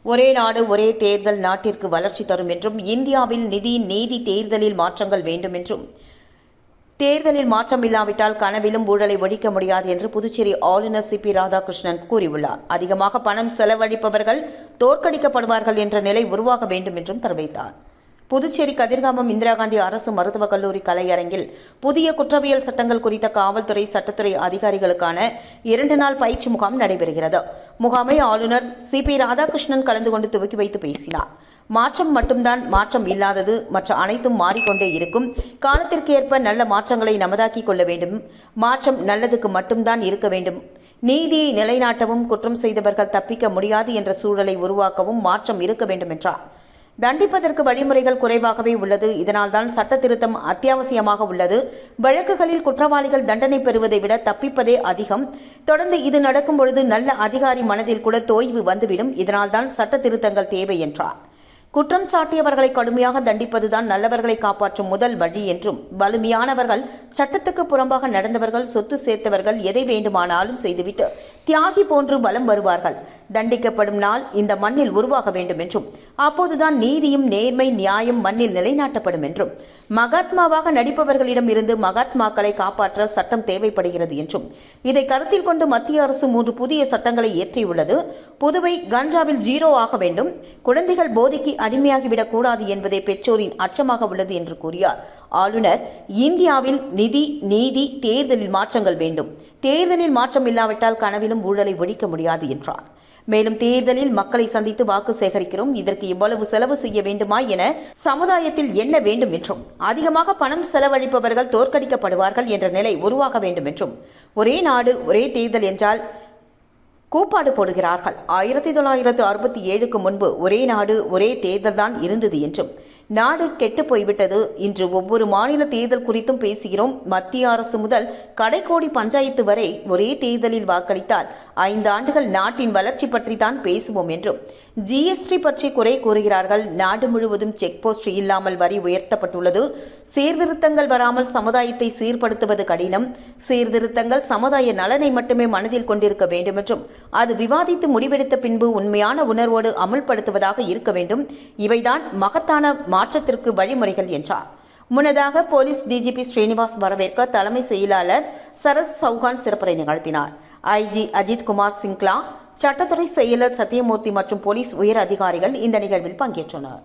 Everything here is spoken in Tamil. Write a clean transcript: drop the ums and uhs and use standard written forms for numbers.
ஒரே நாடு ஒரே தேர்தல் நாட்டிற்கு வளர்ச்சி தரும் என்றும் இந்தியாவில் நீதி தேர்தலில் மாற்றங்கள் வேண்டும் என்றும் தேர்தலில் மாற்றம் இல்லாவிட்டால் கனவிலும் ஊழலை ஒழிக்க முடியாது என்று புதுச்சேரி ஆளுநர் சி.பி. ராதாகிருஷ்ணன் கூறியுள்ளார். அதிகமாக பணம் செலவழிப்பவர்கள் தோற்கடிக்கப்படுவார்கள் என்ற நிலை உருவாக வேண்டும் என்றும் தெரிவித்தார். புதுச்சேரி கதிர்காமம் இந்திரா காந்தி அரசு மருத்துவக் கல்லூரி கலையரங்கில் புதிய குற்றவியல் சட்டங்கள் குறித்த காவல்துறை சட்டத்துறை அதிகாரிகளுக்கான 2 நாள் பயிற்சி முகாம் நடைபெறுகிறது. முகாமை ஆளுநர் சி.பி. ராதாகிருஷ்ணன் கலந்து கொண்டு துவக்கி வைத்து பேசினார். மாற்றம் மட்டும்தான் மாற்றம் இல்லாதது, மற்ற அனைத்தும் மாறிக்கொண்டே இருக்கும். காலத்திற்கு ஏற்ப நல்ல மாற்றங்களை நமதாக்கிக் கொள்ள வேண்டும். மாற்றம் நல்லதுக்கு மட்டும்தான் இருக்க வேண்டும். நீதியை நிலைநாட்டவும் குற்றம் செய்தவர்கள் தப்பிக்க முடியாது என்ற சூழலை உருவாக்கவும் மாற்றம் இருக்க வேண்டும் என்றார். தண்டிப்பதற்கு வழிமுறைகள் குறைவாகவே உள்ளது. இதனால்தான் சட்ட திருத்தம் அத்தியாவசியமாக உள்ளது. வழக்குகளில் குற்றவாளிகள் தண்டனை பெறுவதை விட தப்பிப்பதே அதிகம். தொடர்ந்து இது நடக்கும் பொழுது நல்ல அதிகாரி மனதில் கூட தோய்வு வந்துவிடும். இதனால்தான் சட்ட திருத்தங்கள் தேவை என்றார். குற்றம் சாட்டியவர்களை கடுமையாக தண்டிப்பதுதான் நல்லவர்களை காப்பாற்றும் முதல் வழி என்றும், வலிமையானவர்கள் சட்டத்துக்கு புறம்பாக நடந்தவர்கள், சொத்து சேர்த்தவர்கள் எதை வேண்டுமானாலும் செய்துவிட்டு தியாகி போன்று வலம் வருவார்கள். தண்டிக்கப்படும் நாள் இந்த மண்ணில் உருவாக வேண்டும் என்றும், அப்போதுதான் நீதியும் நேர்மை நியாயம் மண்ணில் நிலைநாட்டப்படும் என்றும், மகாத்மாவாக நடிப்பவர்களிடம் இருந்து மகாத்மாக்களை காப்பாற்ற சட்டம் தேவைப்படுகிறது என்றும், இதை கருத்தில் கொண்டு மத்திய அரசு 3 புதிய சட்டங்களை இயற்றியுள்ளது. புதுவை கஞ்சாவில் 0 ஆக வேண்டும். குழந்தைகள் போதைக்கு அடிமையாகிவிடக் கூடாது என்பதே பெற்றோரின் அச்சமாக உள்ளது என்று கூறியார். ஆளுநர், இந்தியாவில் நீதி தேர்தலில் மாற்றங்கள் வேண்டும். தேர்தலில் மாற்றம் இல்லாவிட்டால் கனவிலும் ஊழலை ஒழிக்க முடியாது என்றார். மேலும் தேர்தலில் மக்களை சந்தித்து வாக்கு சேகரிக்கிறோம். இதற்கு இவ்வளவு செலவு செய்ய வேண்டுமா என சமுதாயத்தில் எண்ண வேண்டும் என்றும், அதிகமாக பணம் செலவழிப்பவர்கள் தோற்கடிக்கப்படுவார்கள் என்ற நிலை உருவாக வேண்டும் என்றும், ஒரே நாடு ஒரே தேர்தல் என்றால் கூப்பாடு போடுகிறார்கள். 1967க்கு முன்பு ஒரே நாடு ஒரே தேர்தல் தான் இருந்தது என்றும், நாடு கெட்டு போய்விட்டது. இன்று ஒவ்வொரு மாநில தேர்தல் குறித்தும் பேசுகிறோம். மத்திய அரசு முதல் கடைக்கோடி பஞ்சாயத்து வரை ஒரே தேர்தலில் வாக்களித்தால் 5 ஆண்டுகள் நாட்டின் வளர்ச்சி பற்றி தான் பேசுவோம் என்றும், ஜிஎஸ்டி பற்றி குறை கூறுகிறார்கள். நாடு முழுவதும் செக் போஸ்ட் இல்லாமல் வரி உயர்த்தப்பட்டுள்ளது. சீர்திருத்தங்கள் வராமல் சமுதாயத்தை சீர்படுத்துவது கடினம். சீர்திருத்தங்கள் சமுதாய நலனை மட்டுமே மனதில் கொண்டிருக்க வேண்டும் என்றும், அது விவாதித்து முடிவெடுத்த பின்பு உண்மையான உணர்வோடு அமுல்படுத்துவதாக இருக்க வேண்டும். இவைதான் மகத்தான மாற்றத்திற்கு வழிமுறைகள் என்றார். முன்னதாக போலீஸ் டிஜிபி ஸ்ரீனிவாஸ் வரவேற்க தலைமை செயலாளர் சரத் சௌஹான் சிறப்புரை நிகழ்த்தினார். ஐஜி அஜித் குமார் சிங்லா, சட்டத்துறை செயலர் சத்யமூர்த்தி மற்றும் போலீஸ் உயர் அதிகாரிகள் இந்த நிகழ்வில் பங்கேற்றனர்.